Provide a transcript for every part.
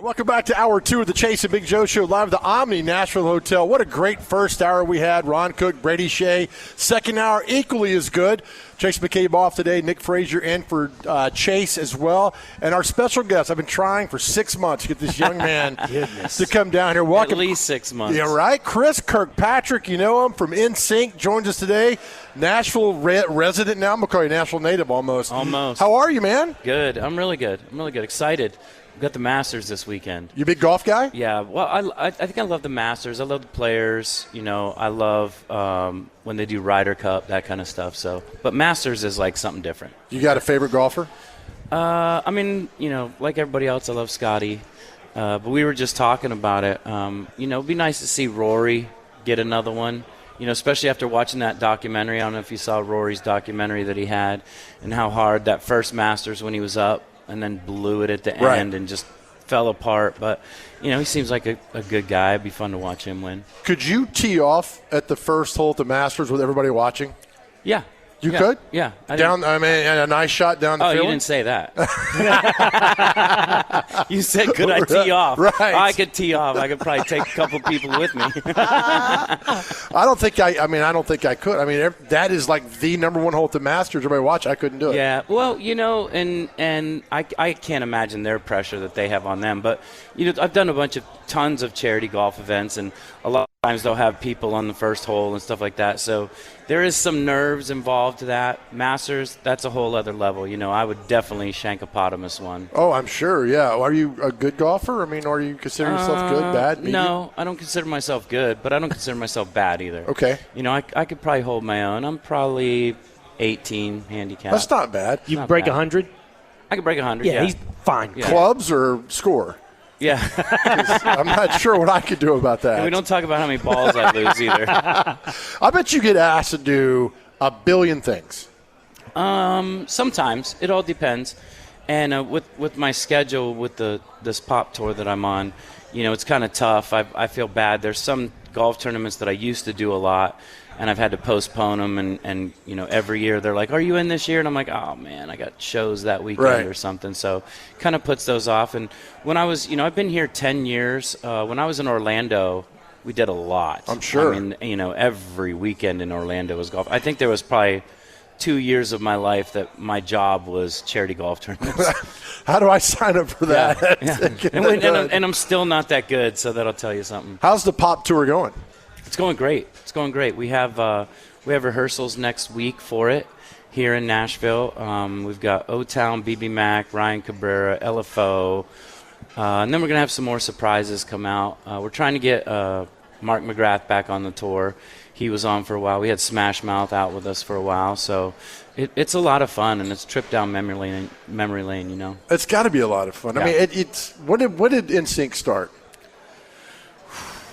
Welcome back to Hour 2 of the Chase and Big Joe Show, live at the Omni Nashville Hotel. What a great first hour we had. Ron Cook, Brady Shea. Second hour, equally as good. Chase McCabe off today. Nick Frazier in for Chase as well. And our special guest, I've been trying for 6 months to get this young man to come down here. Welcome. At least 6 months. Yeah, right. Chris Kirkpatrick, you know him from NSYNC, joins us today. Nashville resident now. I'm going to call you Nashville native almost. Almost. How are you, man? Good. I'm really good. Excited. We've got the Masters this weekend. You a big golf guy? Yeah. Well, I think I love the Masters. I love the players. You know, I love when they do Ryder Cup, that kind of stuff. So, but Masters is like something different. You got a favorite golfer? I mean, you know, like everybody else, I love Scotty. But we were just talking about it. You know, it'd be nice to see Rory get another one. You know, especially after watching that documentary. I don't know if you saw Rory's documentary that he had and how hard that first Masters when he was up and then blew it at the end and just fell apart. But, you know, he seems like a good guy. It'd be fun to watch him win. Could you tee off at the first hole at the Masters with everybody watching? Yeah. You could? Yeah. And a nice shot down the field? Oh, you didn't say that. You said, could I tee off? Right. I could tee off. I could probably take a couple people with me. I don't think I could. I mean, that is like the number one hole at the Masters. Everybody watch. I couldn't do it. Yeah. Well, you know, and I can't imagine their pressure that they have on them. But, you know, I've done tons of charity golf events, and a lot of times they'll have people on the first hole and stuff like that. So there is some nerves involved to that. Masters, that's a whole other level. You know, I would definitely shankopotamus one. Oh, I'm sure, yeah. Are you a good golfer? I mean, are you consider yourself good, bad, medium? No, I don't consider myself good, but I don't consider myself bad either. Okay. You know, I could probably hold my own. I'm probably 18 handicap. That's not bad. You can break 100? I could break 100, yeah. He's fine. Yeah. Clubs or score? Yeah. I'm not sure what I could do about that. And we don't talk about how many balls I lose either. I bet you get asked to do a billion things. Sometimes. It all depends. And with my schedule with this pop tour that I'm on, you know, it's kind of tough. I feel bad. There's some golf tournaments that I used to do a lot, and I've had to postpone them. And you know, every year they're like, "Are you in this year?" And I'm like, "Oh man, I got shows that weekend or something." So kind of puts those off. And when I was, you know, I've been here 10 years. When I was in Orlando, we did a lot. I'm sure. I mean, you know, every weekend in Orlando was golf. I think there was probably 2 years of my life that my job was charity golf tournaments. How do I sign up for that? Yeah. And I'm still not that good, so that'll tell you something. How's the pop tour going? It's going great. It's going great. We have rehearsals next week for it here in Nashville. We've got O-Town, BB Mac, Ryan Cabrera, LFO, and then we're going to have some more surprises come out. We're trying to get Mark McGrath back on the tour. He was on for a while. We had Smash Mouth out with us for a while, so it's a lot of fun, and it's a trip down memory lane. You know, it's got to be a lot of fun. Yeah. I mean, it's when did NSYNC start?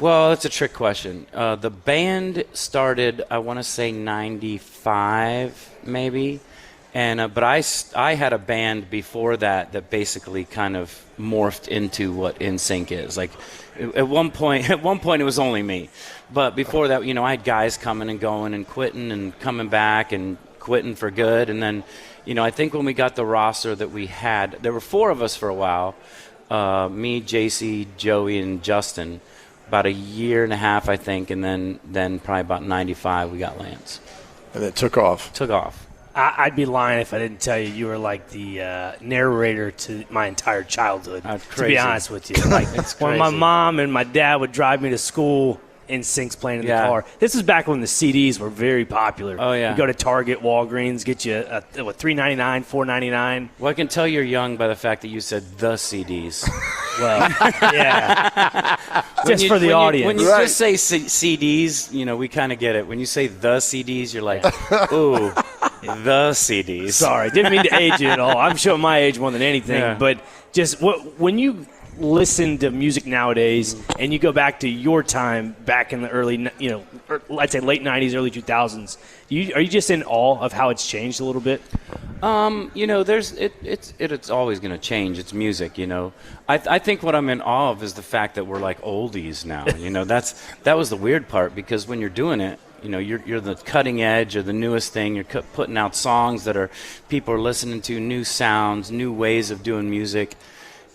Well, that's a trick question. The band started, I want to say 95 maybe, and but I had a band before that basically kind of morphed into what NSYNC is. Like at one point it was only me, but before that, you know, I had guys coming and going and quitting and coming back and quitting for good. And then, you know, I think when we got the roster that we had, there were 4 of us for a while, me, JC, Joey, and Justin. About a year and a half, I think, and then probably about 95, we got Lance. And it took off. I'd be lying if I didn't tell you were like the narrator to my entire childhood, to be honest with you. Like when my mom and my dad would drive me to school, NSYNC's playing in the car. This is back when the CDs were very popular. Oh, yeah. You go to Target, Walgreens, get you a $3.99, $4.99. Well, I can tell you're young by the fact that you said the CDs. Well, yeah. Just for the audience. When you just say CDs, you know, we kind of get it. When you say the CDs, you're like, ooh, the CDs. Sorry, didn't mean to age you at all. I'm showing my age more than anything. But just when you listen to music nowadays and you go back to your time back in the early, you know, I'd say late 90s, early 2000s, are you just in awe of how it's changed a little bit? You know, it's always going to change. It's music, you know. I think what I'm in awe of is the fact that we're like oldies now. You know, that was the weird part, because when you're doing it, you know, you're the cutting edge or the newest thing. You're putting out songs that people are listening to, new sounds, new ways of doing music.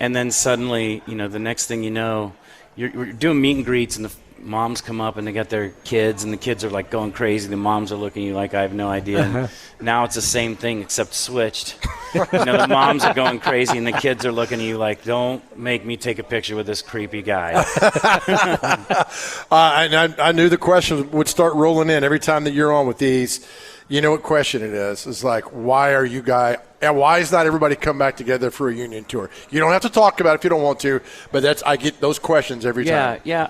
And then suddenly, the next thing you know, you're doing meet and greets, and the moms come up and they got their kids, and the kids are like going crazy. The moms are looking at you like I have no idea. And now it's the same thing except switched. The moms are going crazy, and the kids are looking at you like, don't make me take a picture with this creepy guy. I knew the questions would start rolling in every time that you're on with these. You know what question it is? It's like, why are you guys – and why is not everybody come back together for a union tour? You don't have to talk about it if you don't want to, but I get those questions every time. Yeah.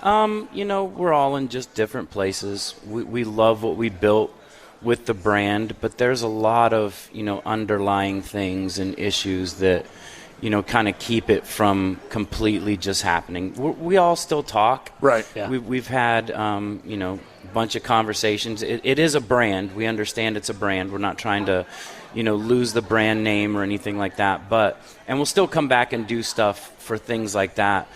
We're all in just different places. We love what we built with the brand, but there's a lot of, underlying things and issues that, kind of keep it from completely just happening. We all still talk. Right. Yeah. We've had, a bunch of conversations. It is a brand. We understand it's a brand. We're not trying to, lose the brand name or anything like that. And we'll still come back and do stuff for things like that.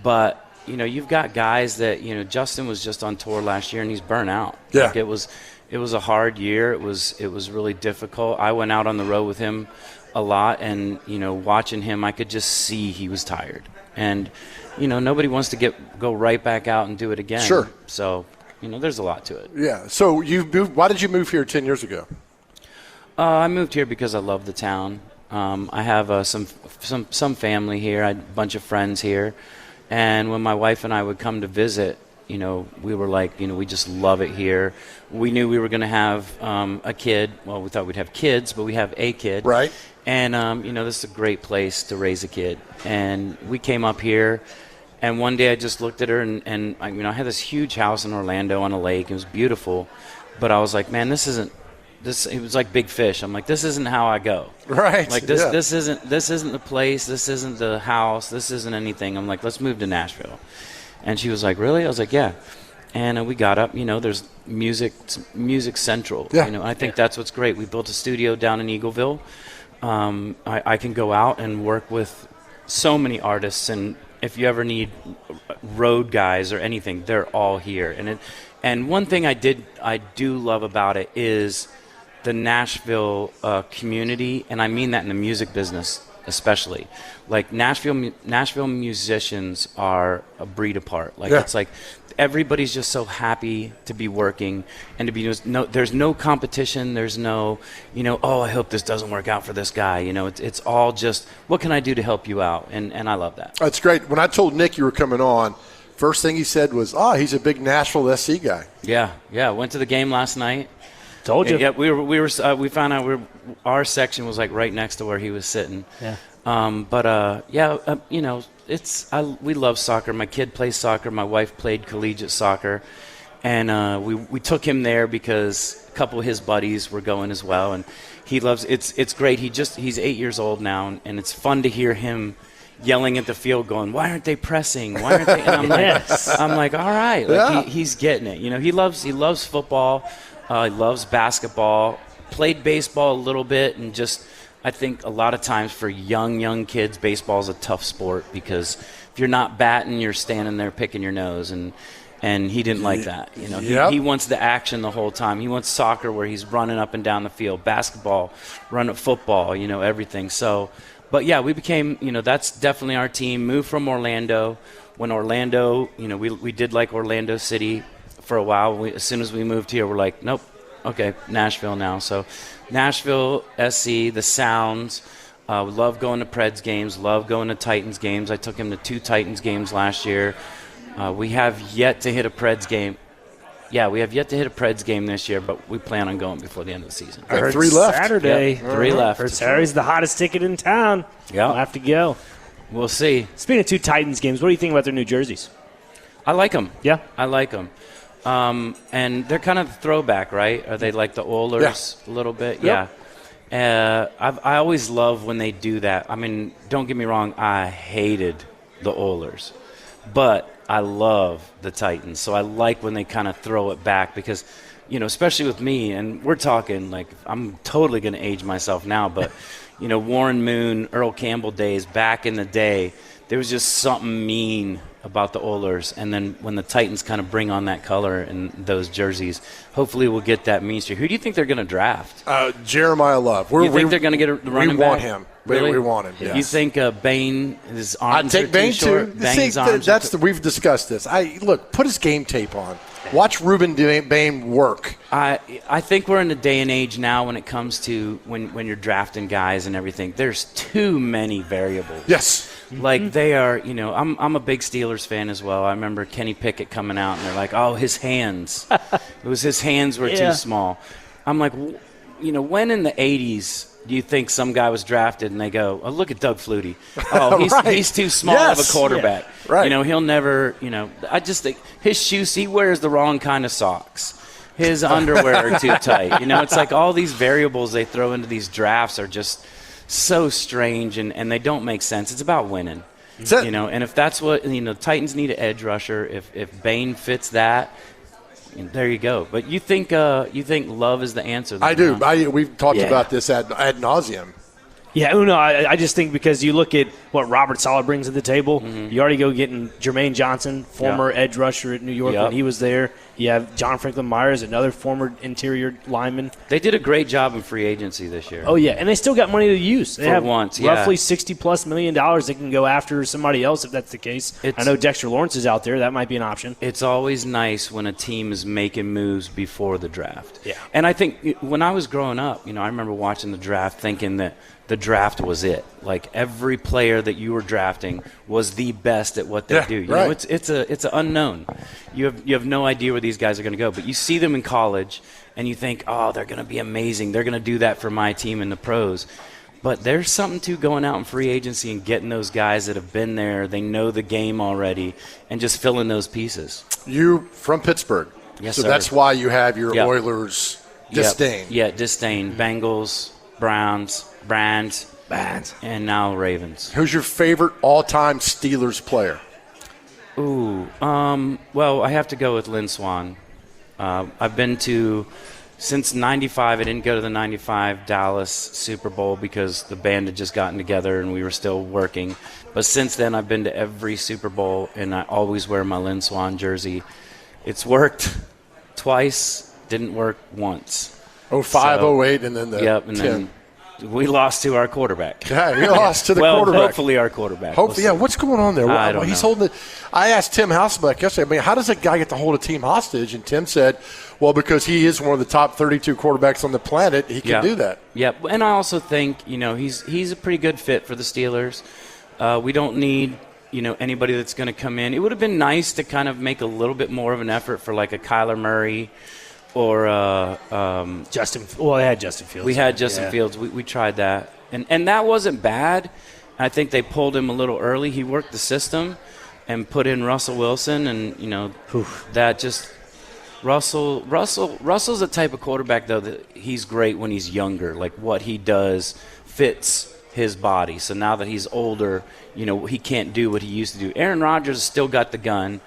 But, you've got guys that, Justin was just on tour last year and he's burnt out. Yeah. Like it was a hard year. It was really difficult. I went out on the road with him a lot, and, watching him, I could just see he was tired. And, nobody wants to go right back out and do it again. Sure. So, there's a lot to it. Yeah. So why did you move here 10 years ago? I moved here because I love the town. I have some family here. I had a bunch of friends here. And when my wife and I would come to visit, we were like, we just love it here. We knew we were going to have a kid. Well, we thought we'd have kids, but we have a kid. Right. And, this is a great place to raise a kid. And we came up here, and one day I just looked at her, and I had this huge house in Orlando on a lake. It was beautiful. But I was like, man, it was like Big Fish. I'm like, this isn't how I go. Right. Like this isn't the place. This isn't the house. This isn't anything. I'm like, let's move to Nashville. And she was like, really? I was like, yeah. And we got up. There's music central. Yeah. I think that's what's great. We built a studio down in Eagleville. I can go out and work with so many artists, and if you ever need road guys or anything, they're all here. And one thing I do love about it is the Nashville community, and I mean that in the music business especially. Like Nashville musicians are a breed apart. It's like everybody's just so happy to be working and to be there's no competition. There's no, I hope this doesn't work out for this guy. It's all just, what can I do to help you out? And I love that. That's great. When I told Nick you were coming on, first thing he said was, he's a big Nashville SC guy. Yeah. Went to the game last night. Told you. Yeah, we found out our section was like right next to where he was sitting. Yeah. We love soccer. My kid plays soccer. My wife played collegiate soccer, and we took him there because a couple of his buddies were going as well, and he loves. It's great. He's 8 years old now, and it's fun to hear him yelling at the field, going, "Why aren't they pressing? Why aren't they?" And I'm like, all right, he's getting it. He loves football. He loves basketball. Played baseball a little bit, and just. I think a lot of times for young kids, baseball is a tough sport because if you're not batting, you're standing there picking your nose, and he didn't like that. He wants the action the whole time. He wants soccer where he's running up and down the field, basketball, running football, everything. So, but yeah, we became, that's definitely our team. Moved from Orlando. When Orlando, we did like Orlando City for a while. As soon as we moved here, we're like, nope, okay, Nashville now. So. Nashville, SC, the Sounds. Love going to Preds games. Love going to Titans games. I took him to 2 Titans games last year. We have yet to hit a Preds game. Yeah, we have yet to hit a Preds game this year, but we plan on going before the end of the season. I heard 3 left. Saturday. Yep, 3 left. Heard Saturday's the hottest ticket in town. Yeah, I'll have to go. We'll see. Speaking of 2 Titans games, what do you think about their new jerseys? I like them. Yeah? I like them. And they're kind of throwback, right? Are they like the Oilers a little bit? Yep. Yeah. I always love when they do that. I mean, don't get me wrong, I hated the Oilers, but I love the Titans. So I like when they kind of throw it back because, especially with me, and we're talking like I'm totally going to age myself now, but, Warren Moon, Earl Campbell days back in the day, there was just something mean about the Oilers, and then when the Titans kind of bring on that color and those jerseys, hopefully we'll get that mean streak. Who do you think they're going to draft? Jeremiah Love. You think they're going to get a running back? We want him. Really? We want him. Yes. You think Bain, his arms I'd take are Bain too short? too. Bain's See, arms we've discussed this. Look, put his game tape on. Watch Ruben Bain work. I think we're in a day and age now when it comes to when you're drafting guys and everything. There's too many variables. Yes. Like they are, I'm a big Steelers fan as well. I remember Kenny Pickett coming out and they're like, oh, his hands. It was his hands were too small. I'm like, when in the 80s do you think some guy was drafted and they go, oh, look at Doug Flutie. Oh, he's too small of a quarterback. Yeah. Right. He'll never, I just think his shoes, he wears the wrong kind of socks. His underwear are too tight. It's like all these variables they throw into these drafts are just so strange and they don't make sense. It's about winning. And if that's what, Titans need an edge rusher. If Bain fits that, there you go. But you think Love is the answer? I do. We've talked about this ad nauseum. Yeah, I just think because you look at what Robert Saleh brings to the table, you already go getting Jermaine Johnson, former edge rusher at New York when he was there. You have John Franklin Myers, another former interior lineman. They did a great job in free agency this year. Oh, yeah, and they still got money to use. They have once, roughly $60+ million they can go after somebody else if that's the case. I know Dexter Lawrence is out there. That might be an option. It's always nice when a team is making moves before the draft. Yeah. And I think when I was growing up, I remember watching the draft thinking that the draft was it. Like every player that you were drafting was the best at what they do. It's an unknown. You have no idea where these guys are going to go, but you see them in college and you think, oh, they're going to be amazing. They're going to do that for my team in the pros. But there's something to going out in free agency and getting those guys that have been there, they know the game already, and just filling those pieces. You from Pittsburgh. Yes, so sir. that's why you have your Oilers disdain. Yeah, disdain. Bengals, Browns, Brands, and now Ravens. Who's your favorite all-time Steelers player? Well, I have to go with Lynn Swann. I've been to, since 95, I didn't go to the 95 Dallas Super Bowl because the band had just gotten together and we were still working. But since then, I've been to every Super Bowl, and I always wear my Lynn Swann jersey. It's worked twice, didn't work once. 05, 08, and then the 10. Then we lost to our quarterback. Yeah, we lost to the quarterback. Hopefully our quarterback. Hopefully, what's going on there? I don't know. He's holding it. I asked Tim Hasselbeck yesterday, how does a guy get to hold a team hostage? And Tim said, well, because he is one of the top 32 quarterbacks on the planet, he can do that. Yeah, and I also think, he's a pretty good fit for the Steelers. We don't need, anybody that's going to come in. It would have been nice to kind of make a little bit more of an effort for like a Kyler Murray or Justin. Well, they had Justin Fields. We had Justin Fields. We tried that, and that wasn't bad. I think they pulled him a little early. He worked the system and put in Russell Wilson, and that just Russell's the type of quarterback though that he's great when he's younger. Like what he does fits his body. So now that he's older, he can't do what he used to do. Aaron Rodgers has still got the gun,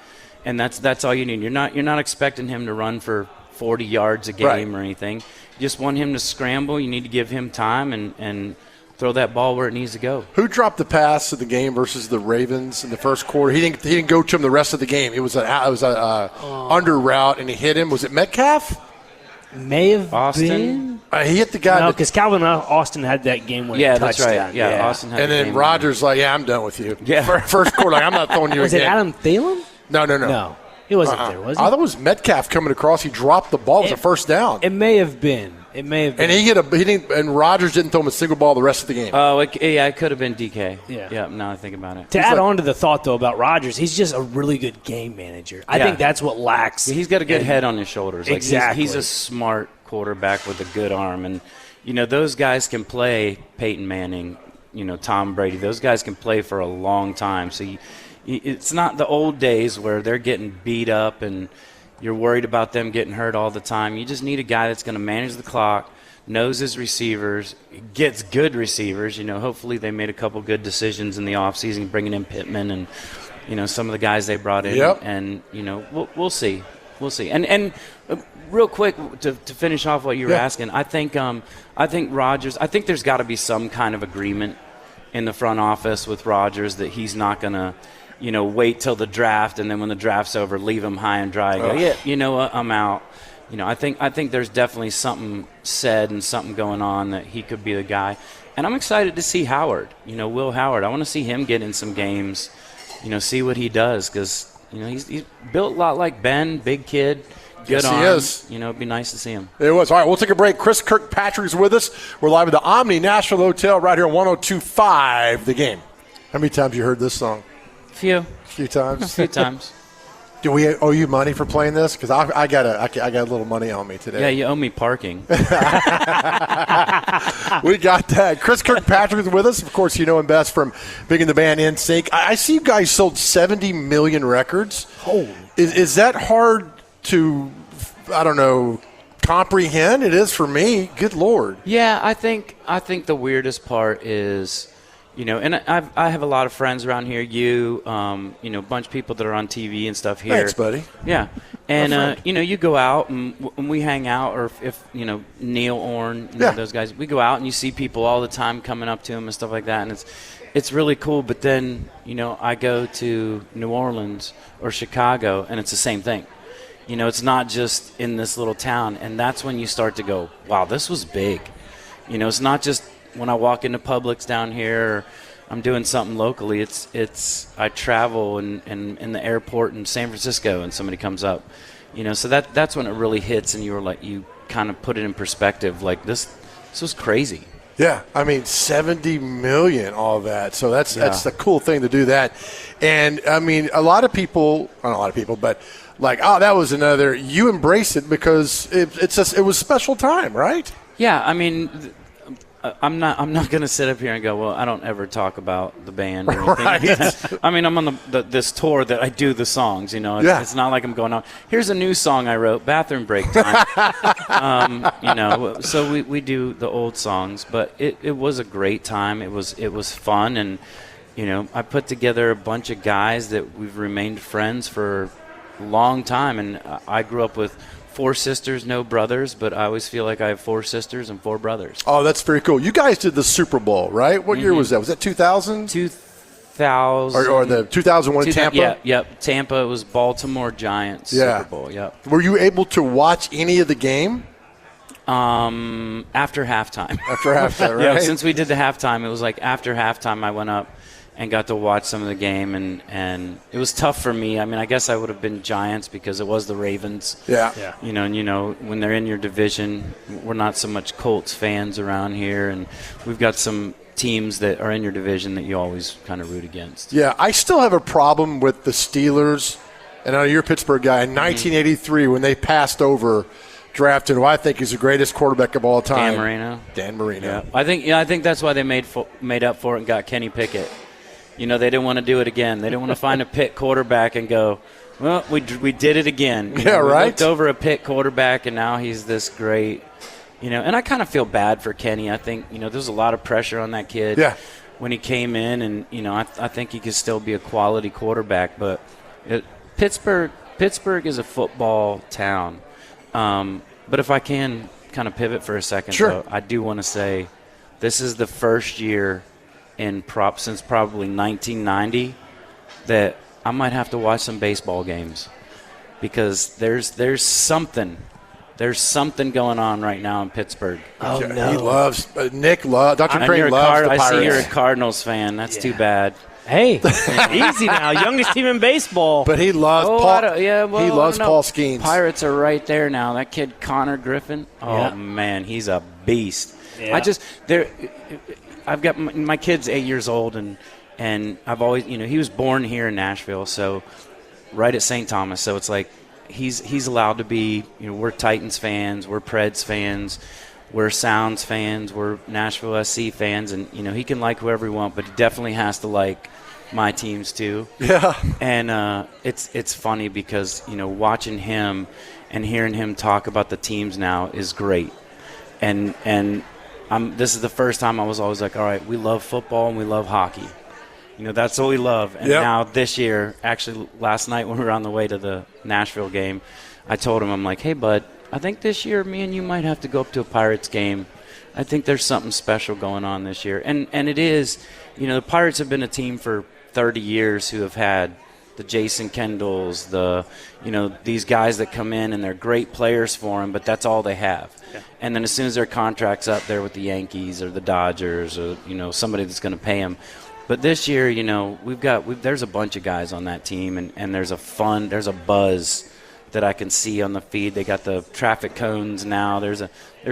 and that's all you need. You're not expecting him to run for 40 yards a game or anything. You just want him to scramble. You need to give him time and throw that ball where it needs to go. Who dropped the pass of the game versus the Ravens in the first quarter? He didn't go to him the rest of the game. It was a under route, and he hit him. Was it Metcalf? May have Austin. been. He hit the guy. No, because Calvin Austin had that game winning touchdown. That's right. Yeah, Austin had and the then game Rodgers I'm done with you. Yeah. First quarter, I'm not throwing you was again. Was it Adam Thielen? No. No. He wasn't there, was he? I thought it was Metcalf coming across. He dropped the ball. It was a first down. It may have been. And and Rodgers didn't throw him a single ball the rest of the game. Oh, it could have been DK. Yeah. Now I think about it. To add on to the thought, though, about Rodgers, he's just a really good game manager. I think that's what lacks. He's got a good head on his shoulders. Like exactly. He's a smart quarterback with a good arm. And, those guys can play Peyton Manning, Tom Brady. Those guys can play for a long time. So it's not the old days where they're getting beat up and you're worried about them getting hurt all the time. You just need a guy that's going to manage the clock, knows his receivers, gets good receivers. Hopefully they made a couple good decisions in the offseason, bringing in Pittman and, some of the guys they brought in. Yep. And, we'll see. We'll see. And real quick, to finish off what you were asking, I think Rodgers, I think there's got to be some kind of agreement in the front office with Rodgers that he's not going to, wait till the draft, and then when the draft's over, leave him high and dry and go, you know what, I'm out. I think there's definitely something said and something going on that he could be the guy. And I'm excited to see Howard, Will Howard. I want to see him get in some games, see what he does, because, he's built a lot like Ben, big kid, good arm. Yes, he is. It'd be nice to see him. It was. All right, we'll take a break. Chris Kirkpatrick is with us. We're live at the Omni Nashville Hotel right here on 102.5 The Game. How many times you heard this song? A few times? A few times. Do we owe you money for playing this? Because I got a little money on me today. Yeah, you owe me parking. We got that. Chris Kirkpatrick is with us. Of course, you know him best from being in the band NSYNC. I see you guys sold 70 million records. Oh. Is that hard to, I don't know, comprehend? It is for me. Good Lord. Yeah, I think the weirdest part is, and I have a lot of friends around here. A bunch of people that are on TV and stuff here. Thanks, buddy. Yeah, and you go out and we hang out, or if Neil Orn, those guys, we go out and you see people all the time coming up to them and stuff like that, and it's really cool. But then I go to New Orleans or Chicago, and it's the same thing. It's not just in this little town, and that's when you start to go, wow, this was big. It's not just when I walk into Publix down here, or I'm doing something locally. I travel and in the airport in San Francisco, and somebody comes up, so that's when it really hits, and you kind of put it in perspective. Like this was crazy. Yeah, I mean 70 million, all that. So that's the cool thing to do that. And I mean, a lot of people, not a lot of people, but like, oh, that was another. You embrace it because it was a special time, right? Yeah, I mean, I'm not going to sit up here and go, well, I don't ever talk about the band or anything. Right. I mean, I'm on this tour that I do the songs. It's not like I'm going on. Here's a new song I wrote, bathroom break time. So we do the old songs, but it was a great time. It was fun, and I put together a bunch of guys that we've remained friends for a long time, and I grew up with 4 sisters, no brothers, but I always feel like I have 4 sisters and 4 brothers. Oh, that's very cool. You guys did the Super Bowl, right? What year was that? Was that 2000? 2000. Or the 2001 in Tampa? Yeah, yep. Tampa. It was Baltimore Giants Super Bowl, yep. Were you able to watch any of the game? After halftime. After halftime, right? Yeah, since we did the halftime, it was like after halftime I went up and got to watch some of the game, and it was tough for me. I mean, I guess I would have been Giants because it was the Ravens. Yeah. And when they're in your division, we're not so much Colts fans around here, and we've got some teams that are in your division that you always kind of root against. Yeah, I still have a problem with the Steelers, and I know you're a Pittsburgh guy, in 1983 when they passed over drafted who I think is the greatest quarterback of all time. Dan Marino. Yeah. I think that's why they made up for it and got Kenny Pickett. They didn't want to do it again. They didn't want to find a Pitt quarterback and go, well, we did it again. We looked over a Pitt quarterback, and now he's this great. And I kind of feel bad for Kenny. I think, there's a lot of pressure on that kid when he came in, and, I think he could still be a quality quarterback. But Pittsburgh is a football town. But if I can kind of pivot for a second, sure. I do want to say this is the first year since probably 1990 that I might have to watch some baseball games, because there's something going on right now in Pittsburgh. Oh, no. He loves Dr. Crane loves the Pirates. I see you're a Cardinals fan. That's too bad. Hey, easy now. Youngest team in baseball. But he loves Paul. He loves Paul Skeens. Pirates are right there now. That kid Connor Griffin. Oh man, he's a beast. Yeah. I've got my kid's 8 years old, and I've always, he was born here in Nashville, so right at St. Thomas. So it's like he's allowed to be. We're Titans fans, we're Preds fans, we're Sounds fans, we're Nashville SC fans, and he can like whoever he wants, but he definitely has to like my teams too. Yeah. And it's funny because watching him and hearing him talk about the teams now is great, and this is the first time I was always like, all right, we love football and we love hockey. That's what we love. And now this year, actually last night when we were on the way to the Nashville game, I told him, I'm like, hey, bud, I think this year me and you might have to go up to a Pirates game. I think there's something special going on this year. And it is, the Pirates have been a team for 30 years who have had the Jason Kendalls, these guys that come in and they're great players for him, but that's all they have. Yeah. And then as soon as their contract's up there with the Yankees or the Dodgers or somebody that's going to pay them. But this year, there's a bunch of guys on that team, and there's a buzz that I can see on the feed. They got the traffic cones now. There's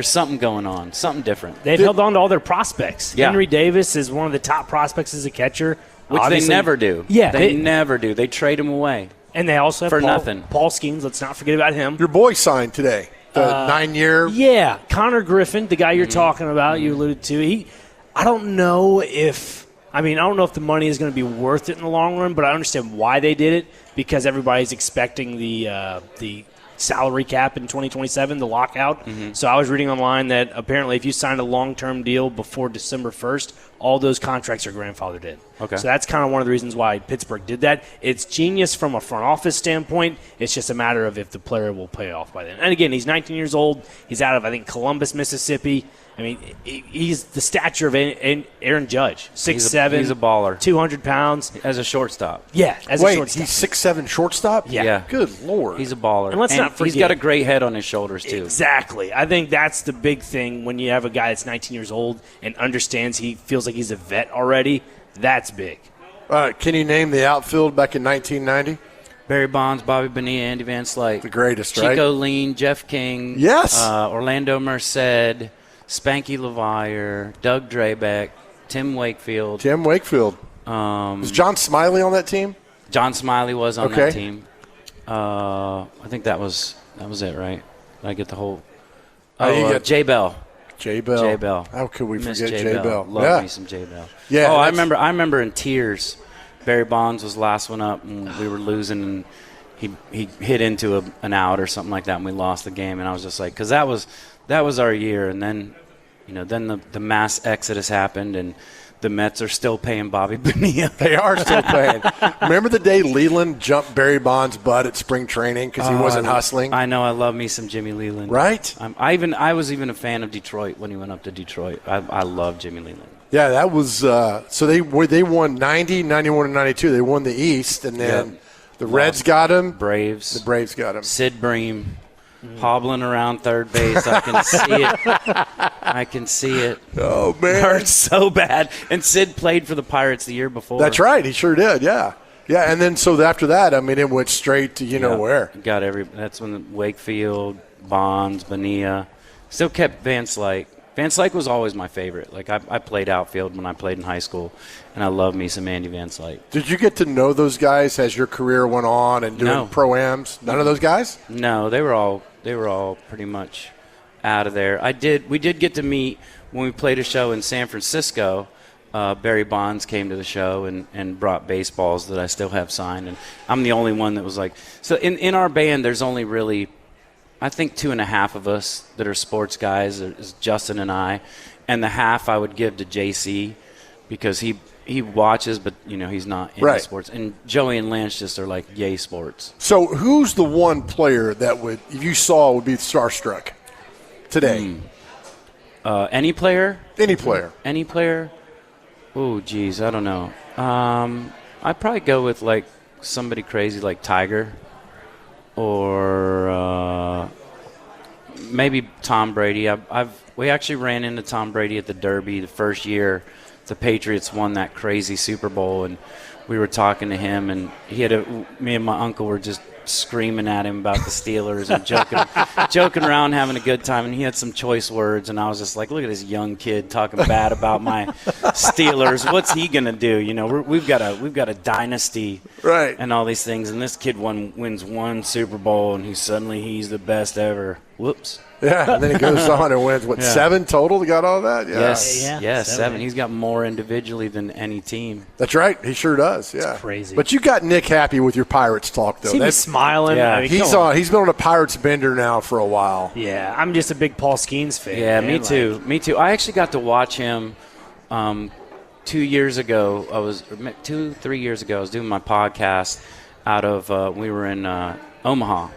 something going on, something different. They've held on to all their prospects. Yeah. Henry Davis is one of the top prospects as a catcher. Which Obviously, they never do. Yeah. They never do. They trade him away. And they also have for nothing. Paul Skeens. Let's not forget about him. Your boy signed today, the 9-year. Yeah, Connor Griffin, the guy you're talking about, you alluded to. I don't know if the money is going to be worth it in the long run, but I understand why they did it, because everybody's expecting the salary cap in 2027, the lockout. Mm-hmm. So I was reading online that apparently if you signed a long-term deal before December 1st, all those contracts are grandfathered in. Okay. So that's kind of one of the reasons why Pittsburgh did that. It's genius from a front office standpoint. It's just a matter of if the player will pay off by then. And again, he's 19 years old. He's out of, I think, Columbus, Mississippi. I mean, he's the stature of Aaron Judge, 6'7". He's a baller. 200 pounds. As a shortstop. Yeah, as a shortstop. He's 6'7" shortstop? Yeah. Good Lord. He's a baller. And let's not forget. He's got a great head on his shoulders, too. Exactly. I think that's the big thing when you have a guy that's 19 years old and understands he feels like he's a vet already. That's big. Can you name the outfield back in 1990? Barry Bonds, Bobby Bonilla, Andy Van Slyke. The greatest, Chico right? Chico Lean, Jeff King. Yes. Orlando Merced, Spanky LeVire, Doug Drabeck, Tim Wakefield. Was John Smiley on that team? John Smiley was on that team. I think that was it, right? Did I get the whole? Jay Bell. J Bell. How could we forget J Bell? Love me some J Bell. Yeah. I remember in tears. Barry Bonds was last one up, and we were losing, and he hit into an out or something like that, and we lost the game. And I was just like, because that was our year. And then, then the mass exodus happened, and the Mets are still paying Bobby Bonilla. They are still paying. Remember the day Leland jumped Barry Bonds' butt at spring training because he wasn't hustling? I know. I love me some Jimmy Leland. Right? I was even a fan of Detroit when he went up to Detroit. I love Jimmy Leland. Yeah, that was so they won 90, 91, and 92. They won the East, and then the Reds got him. The Braves got him. Sid Bream. Hobbling around third base. I can see it. Oh, man. It hurts so bad. And Sid played for the Pirates the year before. That's right. He sure did, yeah. Yeah, and then so after that, it went straight to know where. That's when Wakefield, Bonds, Bonilla. Still kept Van Slyke. Van Slyke was always my favorite. Like, I played outfield when I played in high school, and I love me some Andy Van Slyke. Did you get to know those guys as your career went on and doing pro-ams? None of those guys? No, they were all pretty much out of there. We did get to meet when we played a show in San Francisco. Barry Bonds came to the show and brought baseballs that I still have signed, and I'm the only one that was like. So in our band, there's only really, I think 2.5 of us that are sports guys. Is Justin and I, and the half I would give to JC because he watches, but he's not into sports. And Joey and Lance just are like yay sports. So who's the one player that if you saw would be starstruck today? Any player? Any player. Any player? Oh, geez, I don't know. I'd probably go with like somebody crazy like Tiger. Or maybe Tom Brady. We actually ran into Tom Brady at the Derby the first year the Patriots won that crazy Super Bowl, and we were talking to him, and me and my uncle were just screaming at him about the Steelers and joking around, having a good time, and he had some choice words, and I was just like, look at this young kid talking bad about my Steelers. What's he gonna do? We've got a dynasty, right? And all these things, and this kid wins one Super Bowl, and he's the best ever. Whoops. Yeah, and then he goes on and wins, 7 total? He got all that? Yeah. Yes, 7. He's got more individually than any team. That's right. He sure does, yeah. It's crazy. But you got Nick happy with your Pirates talk, though. He's smiling. Yeah. He's been on a Pirates bender now for a while. Yeah, I'm just a big Paul Skeens fan. Yeah, me too. I actually got to watch him 2 years ago. 3 years ago, I was doing my podcast out of we were in Omaha.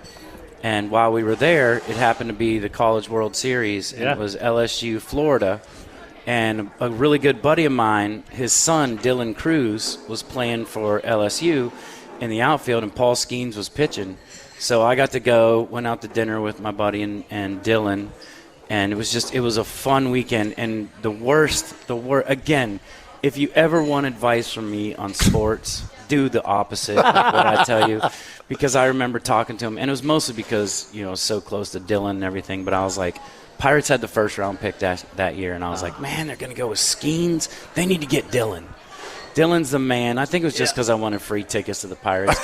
And while we were there, it happened to be the College World Series, and it was LSU, Florida. And a really good buddy of mine, his son, Dylan Cruz, was playing for LSU, in the outfield, and Paul Skeens was pitching. So I got to go, went out to dinner with my buddy and Dylan, and it was a fun weekend. And the worst, again, if you ever want advice from me on sports, do the opposite of what I tell you, because I remember talking to him, and it was mostly because, I was so close to Dylan and everything, but I was like, Pirates had the first round pick that year, and I was like, man, they're going to go with Skeens. They need to get Dylan. Dylan's the man. I think it was just because I wanted free tickets to the Pirates.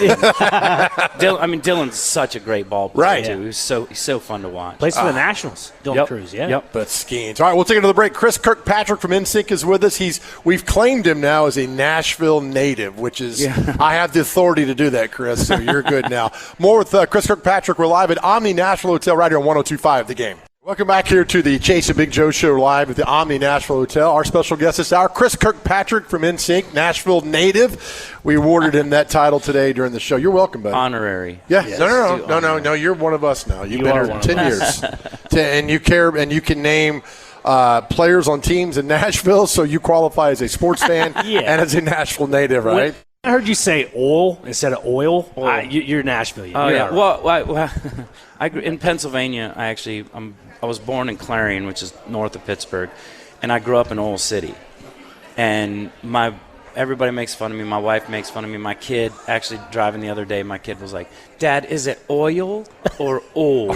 Dylan's such a great ball player, too. He's so fun to watch. Plays for the Nationals, Dylan Cruz, Yep. But Skeens. All right, we'll take another break. Chris Kirkpatrick from NSYNC is with us. We've claimed him now as a Nashville native, which is I have the authority to do that, Chris, so you're good now. More with Chris Kirkpatrick. We're live at Omni Nashville Hotel right here on 102.5 The Game. Welcome back here to the Chase and Big Joe Show live at the Omni Nashville Hotel. Our special guest this hour, Chris Kirkpatrick from NSYNC, Nashville native. We awarded him that title today during the show. You're welcome, buddy. Honorary. Yeah. Yes. No. You're one of us now. You've been here 10 years. And you care, and you can name players on teams in Nashville, so you qualify as a sports fan and as a Nashville native, right? I heard you say oil instead of oil. You're Nashville. Oh, yeah. Well, in Pennsylvania, I was born in Clarion, which is north of Pittsburgh, and I grew up in Oil City. And everybody makes fun of me. My wife makes fun of me. My kid, actually driving the other day, my kid was like, Dad, is it oil or oil?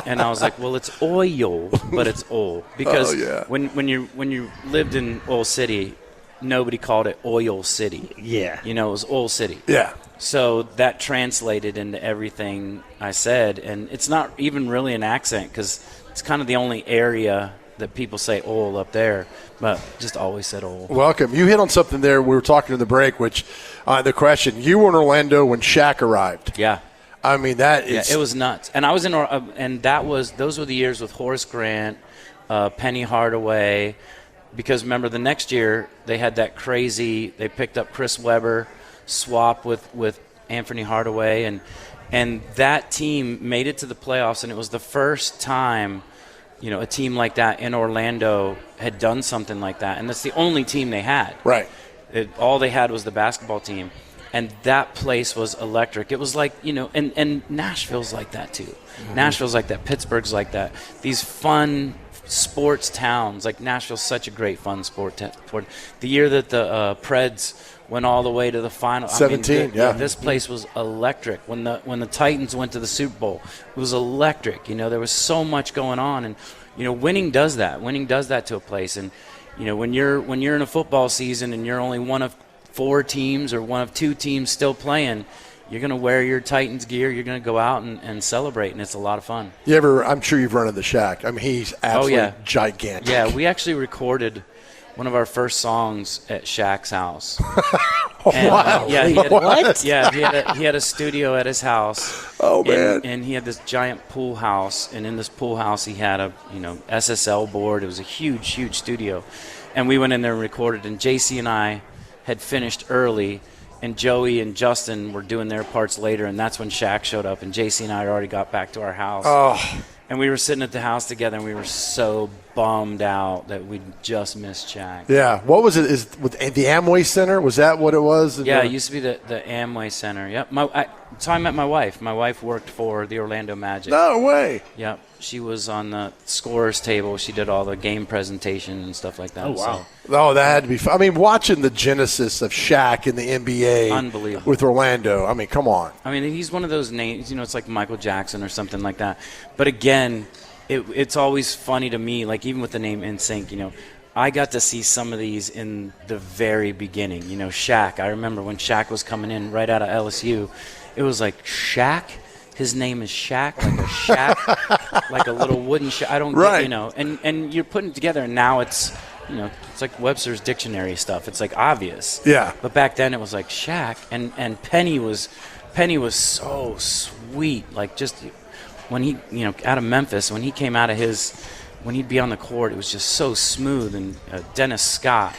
And I was like, well, it's oil, but it's oil. Because when you lived in Oil City, nobody called it Oil City. Yeah. It was Oil City. Yeah. So that translated into everything I said, and it's not even really an accent because it's kind of the only area that people say oil up there, but just always said oil. Welcome. You hit on something there. We were talking in the break, which the question, you were in Orlando when Shaq arrived. Yeah. I mean, that is. Yeah, it was nuts. And I was and those were the years with Horace Grant, Penny Hardaway, because remember the next year they had that crazy, they picked up Chris Webber, swap with Anthony Hardaway, and that team made it to the playoffs, and it was the first time a team like that in Orlando had done something like that, and that's the only team they had. Right. All they had was the basketball team, and that place was electric. It was like, and Nashville's like that too. Mm-hmm. Nashville's like that. Pittsburgh's like that. These fun sports towns, like Nashville's such a great fun sport. The year that the Preds went all the way to the final. 17, this place was electric. When the Titans went to the Super Bowl, it was electric. There was so much going on, and winning does that. Winning does that to a place, and when you're in a football season and you're only one of 4 teams or one of 2 teams still playing, you're going to wear your Titans gear. You're going to go out and celebrate, and it's a lot of fun. I'm sure you've run into Shaq. I mean, he's absolutely gigantic. Yeah, we actually recorded one of our first songs at Shaq's house. Wow. He had a studio at his house. Oh, man. And he had this giant pool house, and in this pool house he had a SSL board. It was a huge, huge studio. And we went in there and recorded, and JC and I had finished early, and Joey and Justin were doing their parts later, and that's when Shaq showed up, and JC and I had already got back to our house. Oh. And we were sitting at the house together, and we were so bummed out that we just missed Shaq. Yeah. What was it? Is with the Amway Center? Was that what it was? Yeah, it used to be the Amway Center. Yep. So I met my wife. My wife worked for the Orlando Magic. No way. Yep. She was on the scorer's table. She did all the game presentation and stuff like that. Oh, wow. Oh, that had to be fun. I mean, watching the genesis of Shaq in the NBA. Unbelievable. With Orlando. I mean, come on. I mean, he's one of those names, it's like Michael Jackson or something like that. But again, it's always funny to me, like even with the name NSYNC, I got to see some of these in the very beginning. Shaq. I remember when Shaq was coming in right out of LSU, it was like, Shaq? His name is Shaq, like a shack, like a little wooden shack. I don't get, and you're putting it together, and now it's, it's like Webster's dictionary stuff. It's like obvious. Yeah. But back then it was like Shaq, and Penny was so sweet. Like just when he, out of Memphis, when he came out of when he'd be on the court, it was just so smooth. And Dennis Scott.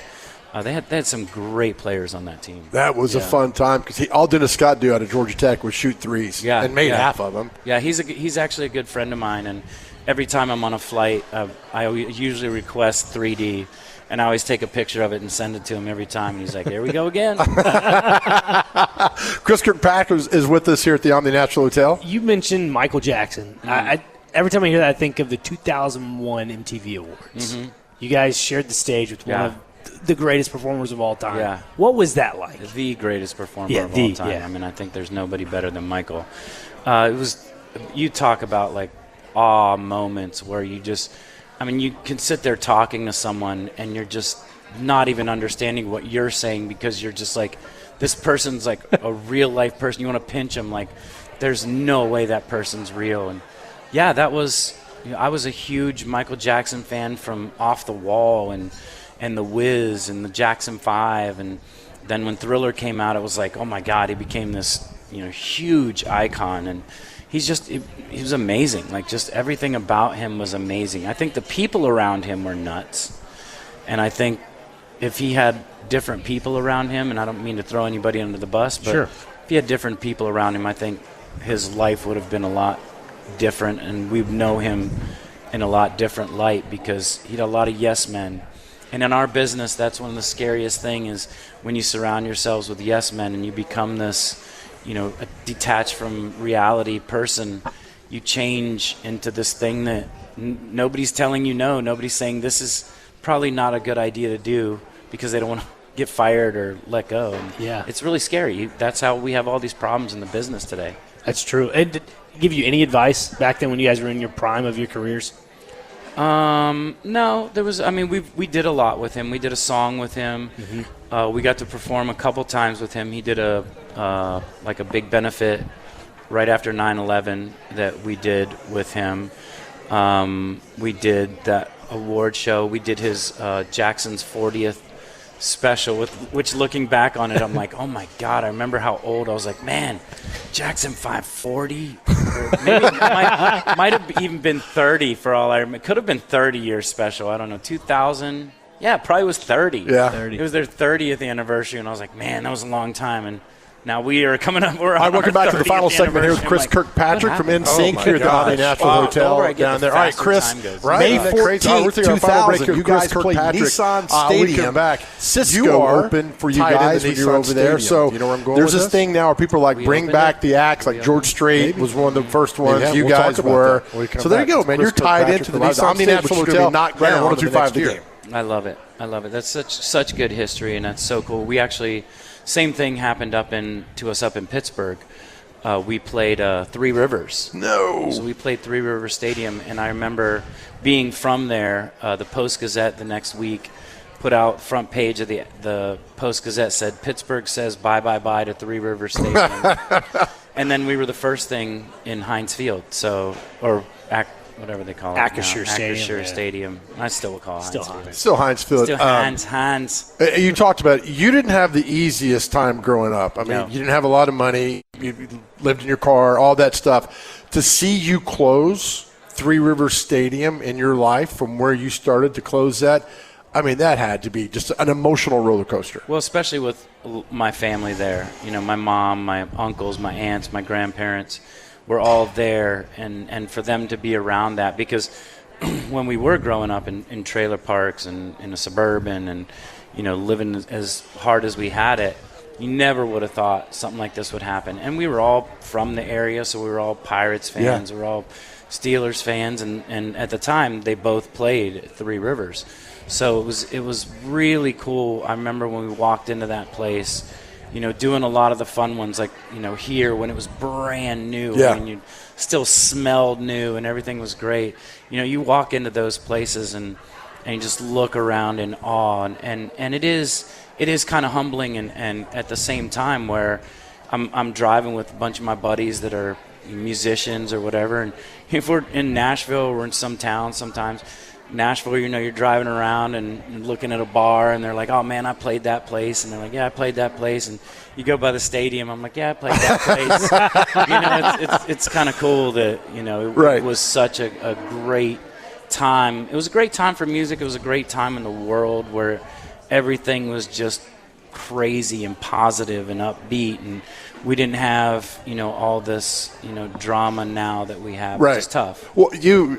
They had some great players on that team. That was a fun time because all Dennis Scott do out of Georgia Tech was shoot threes and made half of them. Yeah, he's actually a good friend of mine, and every time I'm on a flight, I usually request 3D, And I always take a picture of it and send it to him every time. And he's like, "There we go again." Chris Kirkpatrick is with us here at the Omni National Hotel. You mentioned Michael Jackson. Every time I hear that, I think of the 2001 MTV Awards. Mm-hmm. You guys shared the stage with one of the greatest performers of all time. Yeah. What was that like? The greatest performer of all time. I mean, I think there's nobody better than Michael. You talk about like awe moments where you just, I mean, you can sit there talking to someone and you're just not even understanding what you're saying because you're just like, this person's like a real life person. You want to pinch him like there's no way that person's real. And yeah, I was a huge Michael Jackson fan from Off the Wall and The Wiz and the Jackson 5. And then when Thriller came out, it was like, oh my God, he became this, huge icon. And he was amazing. Like just everything about him was amazing. I think the people around him were nuts. And I think if he had different people around him, and I don't mean to throw anybody under the bus, but if he had different people around him, I think his life would have been a lot different, and we'd know him in a lot different light because he had a lot of yes men. And in our business, that's one of the scariest things is when you surround yourselves with yes men and you become this, a detached from reality person, you change into this thing that nobody's telling you no. Nobody's saying this is probably not a good idea to do because they don't want to get fired or let go. And it's really scary. That's how we have all these problems in the business today. That's true. And did he give you any advice back then when you guys were in your prime of your careers? No, there was. I mean, we did a lot with him. We did a song with him. Mm-hmm. We got to perform a couple times with him. He did a big benefit right after 9/11 that we did with him. We did that award show. We did his Jackson's 40th special, which looking back on it, I'm like, oh my God, I remember how old I was. Like, man, Jackson 540, or maybe it might have even been 30 for all I remember. It could have been 30 year special. I don't know, 2000. Yeah, it probably was 30. Yeah, 30. It was their 30th anniversary, and I was like, man, that was a long time. And now we are coming up. Welcome back to the final segment here with Chris Kirkpatrick from NSYNC here at the Omni National Hotel down there. All right, Chris, May 14th, 2000, you guys played Nissan Stadium. Cisco opened for you guys when you were over there. So there's this thing now where people are like, bring back the acts. Like George Strait was one of the first ones. You guys were. So there you go, man. You're tied into the Omni National Hotel. Knocked down 102.5 the game. I love it. That's such good history, and that's so cool. We actually. Same thing happened up in Pittsburgh. We played Three Rivers. No. So we played Three Rivers Stadium, and I remember being from there. The Post-Gazette the next week put out front page of the Post-Gazette said, Pittsburgh says bye to Three Rivers Stadium. And then we were the first thing in Heinz Field, whatever they call it. Acrisure Stadium. I still will call it Still Heinz Field. Still Heinz Field. Still Heinz. You talked about you didn't have the easiest time growing up. I mean, you didn't have a lot of money. You lived in your car, all that stuff. To see you close Three Rivers Stadium in your life from where you started to close that, I mean, that had to be just an emotional roller coaster. Well, especially with my family there. My mom, my uncles, my aunts, my grandparents. We're all there, and for them to be around that, because when we were growing up in trailer parks and in a suburban and, living as hard as we had it, you never would have thought something like this would happen. And we were all from the area, so we were all Pirates fans, we were all Steelers fans, and at the time they both played at Three Rivers. So it was really cool. I remember when we walked into that place, doing a lot of the fun ones, like, here when it was brand new, and you still smelled new and everything was great. You walk into those places and you just look around in awe, and it is kind of humbling, and at the same time where I'm driving with a bunch of my buddies that are musicians or whatever, and if we're in Nashville or we're in some town sometimes. Nashville, you're driving around and looking at a bar, and they're like, oh, man, I played that place. And they're like, yeah, I played that place. And you go by the stadium. I'm like, yeah, I played that place. It's kind of cool that, it was such a great time. It was a great time for music. It was a great time in the world where everything was just crazy and positive and upbeat, and we didn't have, all this, drama now that we have, Right. which is tough. Well,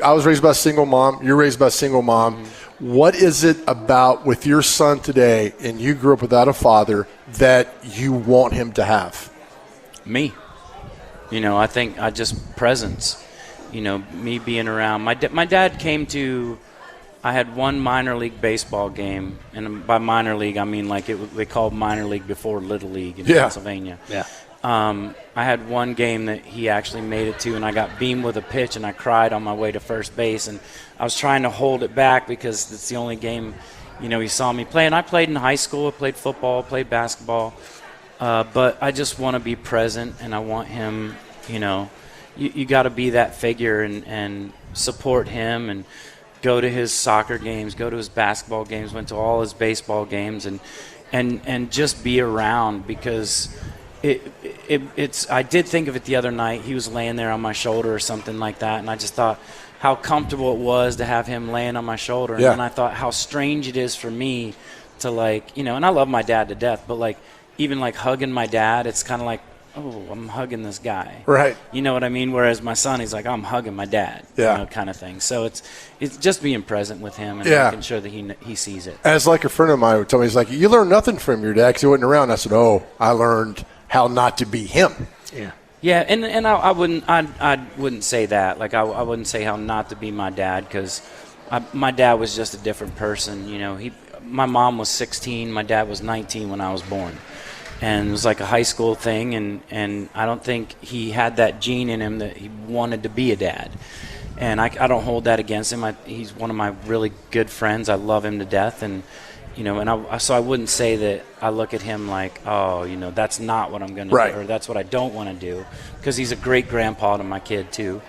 I was raised by a single mom. You're raised by a single mom. Mm-hmm. What is it about with your son today, and you grew up without a father, that you want him to have? Me. I think I just presence. Me being around. My dad came to. I had one minor league baseball game, and by minor league I mean like they called minor league before Little League in Pennsylvania. Yeah. I had one game that he actually made it to, and I got beamed with a pitch, and I cried on my way to first base, and I was trying to hold it back because it's the only game, he saw me play. And I played in high school, I played football, played basketball, but I just want to be present, and I want him, you got to be that figure and support him and go to his soccer games, go to his basketball games, went to all his baseball games, and just be around, because it's. I did think of it the other night. He was laying there on my shoulder or something like that, and I just thought how comfortable it was to have him laying on my shoulder. And then I thought how strange it is for me to and I love my dad to death, but even hugging my dad, it's kind of like, oh, I'm hugging this guy. Right. You know what I mean? Whereas my son, he's like, I'm hugging my dad. Yeah. Kind of thing. So it's just being present with him and making sure that he sees it. As a friend of mine would tell me, he's like, you learned nothing from your dad because he wasn't around. I said, oh, I learned how not to be him. Yeah. Yeah, and I wouldn't say that. I wouldn't say how not to be my dad, because my dad was just a different person. My mom was 16, my dad was 19 when I was born. And it was like a high school thing, and I don't think he had that gene in him that he wanted to be a dad. And I don't hold that against him. He's one of my really good friends. I love him to death, and so I wouldn't say that I look at him like, oh, that's not what I'm going to do, or that's what I don't want to do, because he's a great grandpa to my kid too.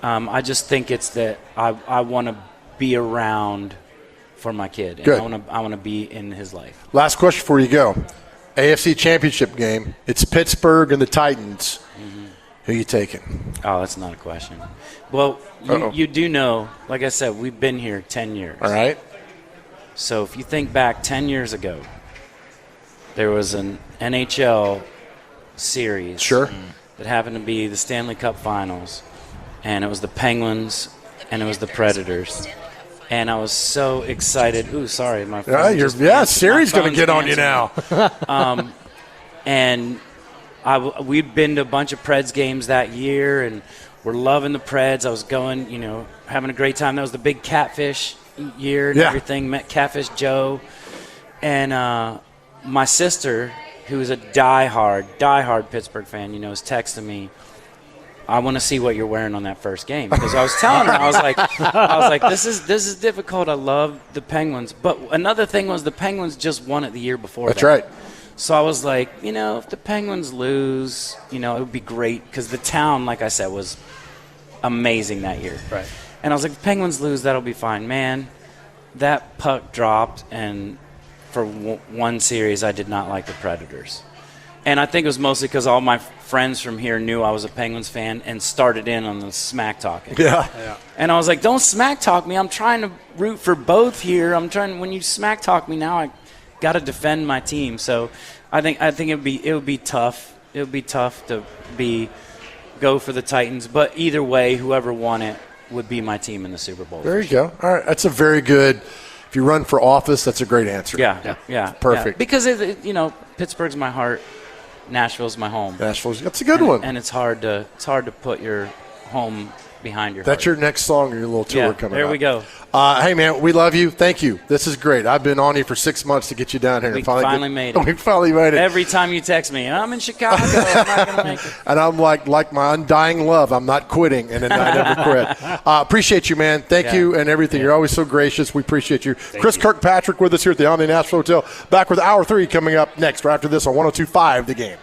I just think it's that I want to be around for my kid, and Good. I want to be in his life. Last question before you go. AFC Championship game. It's Pittsburgh and the Titans. Mm-hmm. Who you taking? Oh, that's not a question. Well, you do know, like I said, we've been here 10 years. All right. So if you think back 10 years ago, there was an NHL series that happened to be the Stanley Cup Finals, and it was the Penguins and it was the Predators. And I was so excited. Ooh, sorry, my phone. Siri's going to get on you now. And we'd been to a bunch of Preds games that year, and we're loving the Preds. I was going, having a great time. That was the big Catfish year and everything. Met Catfish Joe. And my sister, who is a diehard Pittsburgh fan, is texting me, I want to see what you're wearing on that first game, because I was telling her, I was like, this is difficult. I love the Penguins, but another thing was the Penguins just won it the year before. That's right. So I was like, if the Penguins lose, it would be great, because the town, like I said, was amazing that year. Right. And I was like, if the Penguins lose, that'll be fine. Man, that puck dropped, and for one series, I did not like the Predators. And I think it was mostly because all my friends from here knew I was a Penguins fan and started in on the smack talking. Yeah. And I was like, don't smack talk me. I'm trying to root for both here. When you smack talk me now, I got to defend my team. So I think it would be tough. It would be tough to go for the Titans. But either way, whoever won it would be my team in the Super Bowl. There you go. All right. That's a very good. If you run for office, that's a great answer. Yeah. Perfect. Yeah. Because Pittsburgh's my heart. Nashville's my home. That's a good one. And it's hard to put your home behind your That's heart. your next song or your little tour coming up. There we go. Hey, man, we love you. Thank you. This is great. I've been on you for 6 months to get you down here. We finally made it. We finally made it. Every time you text me, I'm in Chicago. I'm not going to make it. And I'm like my undying love. I'm not quitting, and then I never quit. Appreciate you, man. Thank you and everything. You're always so gracious. We appreciate you. Chris Kirkpatrick with us here at the Omni Nashville Hotel. Back with Hour 3 coming up next, right after this on 102.5 The Game.